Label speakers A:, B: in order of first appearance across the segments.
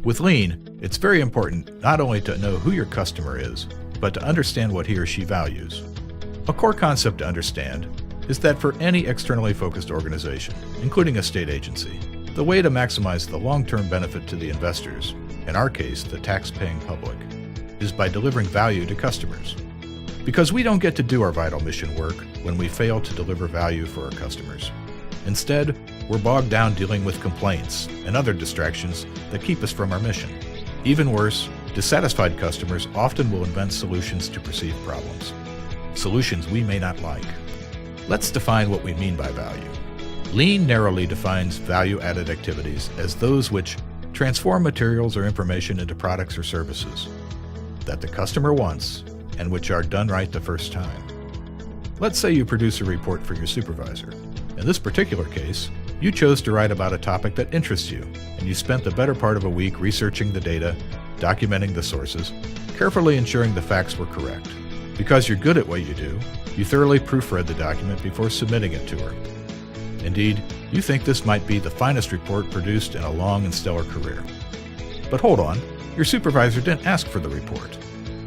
A: With Lean, it's very important not only to know who your customer is, but to understand what he or she values. A core concept to understand is that for any externally focused organization, including a state agency, the way to maximize the long-term benefit to the investors, in our case, the tax-paying public, is by delivering value to customers. Because we don't get to do our vital mission work when we fail to deliver value for our customers. Instead, we're bogged down dealing with complaints and other distractions that keep us from our mission. Even worse, dissatisfied customers often will invent solutions to perceived problems. Solutions we may not like. Let's define what we mean by value. Lean narrowly defines value-added activities as those which transform materials or information into products or services that the customer wants and which are done right the first time. Let's say you produce a report for your supervisor. In this particular case, you chose to write about a topic that interests you, and you spent the better part of a week researching the data, documenting the sources, carefully ensuring the facts were correct. Because you're good at what you do, you thoroughly proofread the document before submitting it to her. Indeed, you think this might be the finest report produced in a long and stellar career. But hold on, your supervisor didn't ask for the report.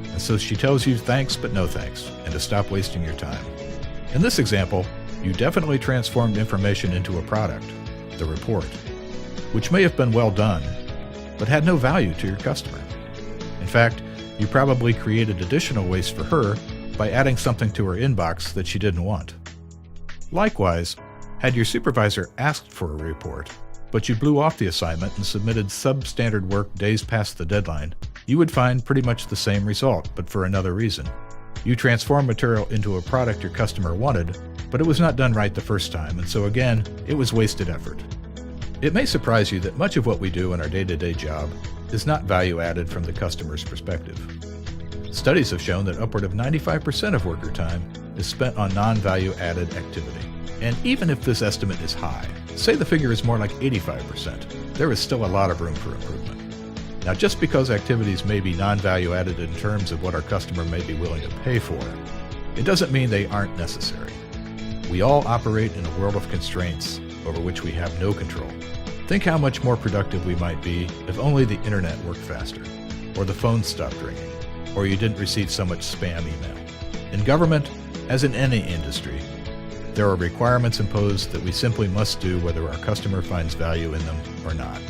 A: And so she tells you thanks but no thanks, and to stop wasting your time. In this example, you definitely transformed information into a product, the report, which may have been well done, but had no value to your customer. In fact, you probably created additional waste for her by adding something to her inbox that she didn't want. Likewise, had your supervisor asked for a report, but you blew off the assignment and submitted substandard work days past the deadline, you would find pretty much the same result, but for another reason. You transformed material into a product your customer wanted, but it was not done right the first time, and so again, it was wasted effort. It may surprise you that much of what we do in our day-to-day job is not value-added from the customer's perspective. Studies have shown that upward of 95% of worker time is spent on non-value-added activity. And even if this estimate is high, say the figure is more like 85%, there is still a lot of room for improvement. Now, just because activities may be non-value-added in terms of what our customer may be willing to pay for, it doesn't mean they aren't necessary. We all operate in a world of constraints over which we have no control. Think how much more productive we might be if only the internet worked faster, or the phone stopped ringing, or you didn't receive so much spam email. In government, as in any industry, there are requirements imposed that we simply must do whether our customer finds value in them or not.